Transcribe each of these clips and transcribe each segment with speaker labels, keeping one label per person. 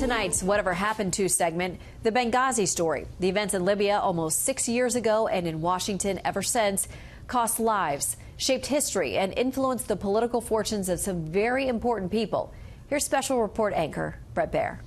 Speaker 1: tonight's Whatever Happened To segment, the Benghazi story. The events in Libya almost 6 years ago and in Washington ever since cost lives, shaped history, and influenced the political fortunes of some very important people. Here's special report anchor Bret Baier.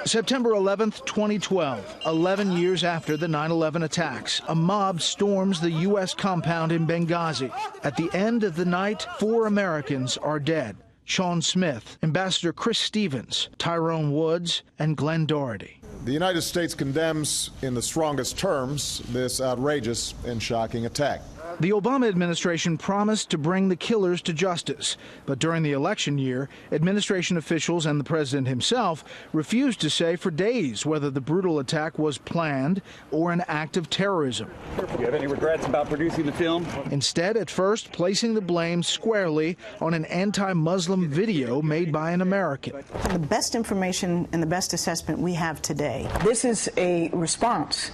Speaker 2: September 11th, 2012, 11 years after the 9/11 attacks, a mob storms the U.S. compound in Benghazi. At the end of the night, 4 Americans are dead. Sean Smith, Ambassador Chris Stevens, Tyrone Woods, and Glenn Doherty.
Speaker 3: The United States condemns in the strongest terms this outrageous and shocking attack.
Speaker 2: The Obama administration promised to bring the killers to justice, but during the election year, administration officials and the president himself refused to say for days whether the brutal attack was planned or an act of terrorism.
Speaker 4: Do you have any regrets about producing the film?
Speaker 2: Instead, at first, placing the blame squarely on an anti-Muslim video made by an American.
Speaker 5: The best information and the best assessment we have today. This is a response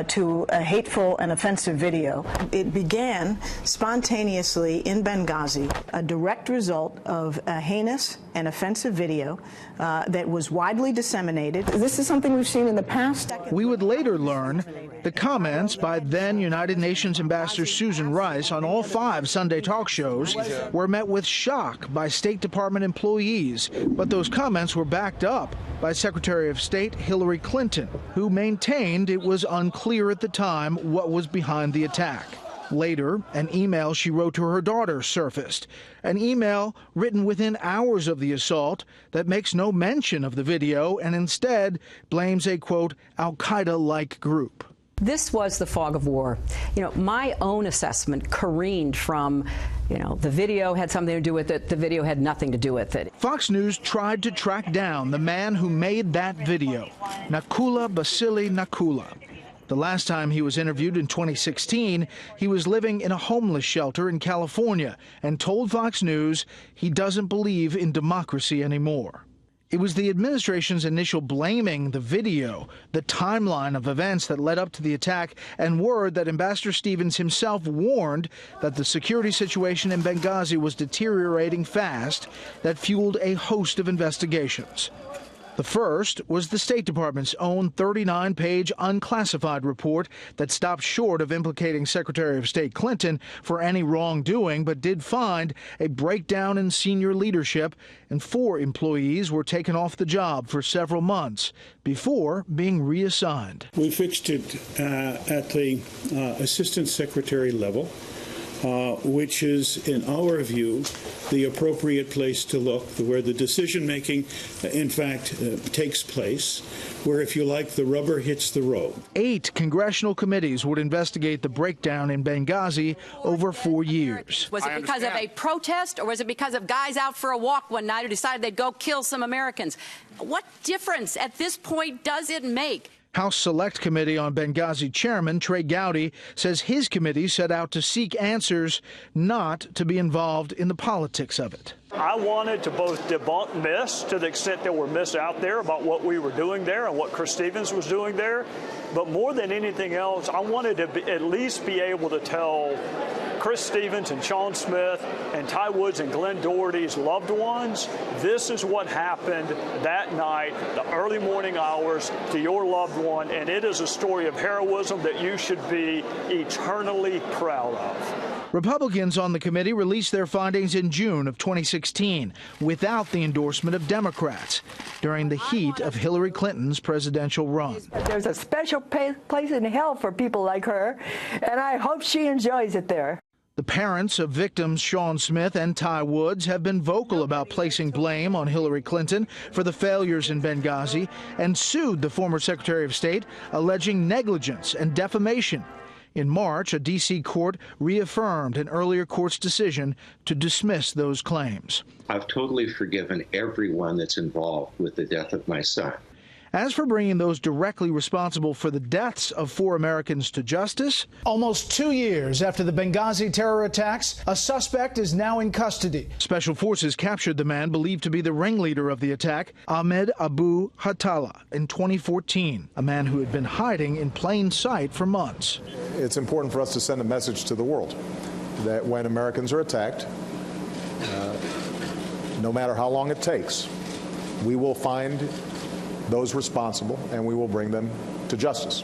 Speaker 5: to a hateful and offensive video. It began spontaneously in Benghazi, a direct result of a heinous and offensive video that was widely disseminated. This is something we've seen in the past.
Speaker 2: We would later learn the comments by then United Nations Ambassador Susan Rice on all 5 Sunday talk shows were met with shock by State Department employees, but those comments were backed up by Secretary of State Hillary Clinton, who maintained it was unclear at the time what was behind the attack. Later, an email she wrote to her daughter surfaced, an email written within hours of the assault that makes no mention of the video and instead blames a, quote, al-Qaeda-like group.
Speaker 6: This was the fog of war. You know, my own assessment careened from, the video had something to do with it, the video had nothing to do with it.
Speaker 2: Fox News tried to track down the man who made that video, Nakula Basili Nakula. The last time he was interviewed in 2016, he was living in a homeless shelter in California and told Fox News he doesn't believe in democracy anymore. It was the administration's initial blaming the video, the timeline of events that led up to the attack, and word that Ambassador Stevens himself warned that the security situation in Benghazi was deteriorating fast that fueled a host of investigations. The first was the State Department's own 39-page unclassified report that stopped short of implicating Secretary of State Clinton for any wrongdoing, but did find a breakdown in senior leadership, and 4 employees were taken off the job for several months before being reassigned.
Speaker 7: We fixed it at the Assistant Secretary level, which is, in our view, the appropriate place to look, where the decision-making, in fact, takes place, where, if you like, the rubber hits the road. 8
Speaker 2: congressional committees would investigate the breakdown in Benghazi over 4 years.
Speaker 6: Was it because of a protest, or was it because of guys out for a walk one night who decided they'd go kill some Americans? What difference at this point does it make?
Speaker 2: House Select Committee on Benghazi Chairman Trey Gowdy says his committee set out to seek answers, not to be involved in the politics of it.
Speaker 8: I wanted to both debunk myths to the extent there were myths out there about what we were doing there and what Chris Stevens was doing there, but more than anything else, I wanted to at least be able to tell Chris Stevens and Sean Smith and Ty Woods and Glenn Doherty's loved ones, this is what happened that night, the early morning hours, to your loved one, and it is a story of heroism that you should be eternally proud of.
Speaker 2: Republicans on the committee released their findings in June of 2016 without the endorsement of Democrats during the heat of Hillary Clinton's presidential run.
Speaker 9: There's a special place in hell for people like her, and I hope she enjoys it there.
Speaker 2: The parents of victims Sean Smith and Ty Woods have been vocal about placing blame on Hillary Clinton for the failures in Benghazi and sued the former Secretary of State, alleging negligence and defamation. In March, a D.C. court reaffirmed an earlier court's decision to dismiss those claims.
Speaker 10: I've totally forgiven everyone that's involved with the death of my son.
Speaker 2: As for bringing those directly responsible for the deaths of 4 Americans to justice, almost 2 years after the Benghazi terror attacks, a suspect is now in custody. Special forces captured the man believed to be the ringleader of the attack, Ahmed Abu Khattala, in 2014, a man who had been hiding in plain sight for months.
Speaker 3: It's important for us to send a message to the world that when Americans are attacked, no matter how long it takes, we will find those responsible and we will bring them to justice.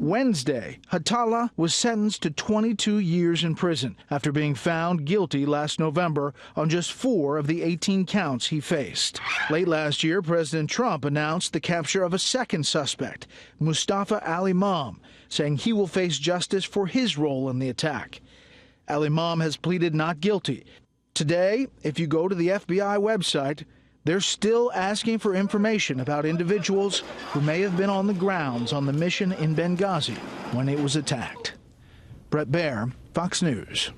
Speaker 2: Wednesday, KHATTALA was sentenced to 22 years in prison after being found guilty last November on just 4 of the 18 counts he faced. Late last year, President Trump announced the capture of a second suspect, Mustafa al-Imam, saying he will face justice for his role in the attack. Al-Imam has pleaded not guilty. Today, if you go to the FBI website, they're still asking for information about individuals who may have been on the grounds on the mission in Benghazi when it was attacked. Bret Baier, Fox News.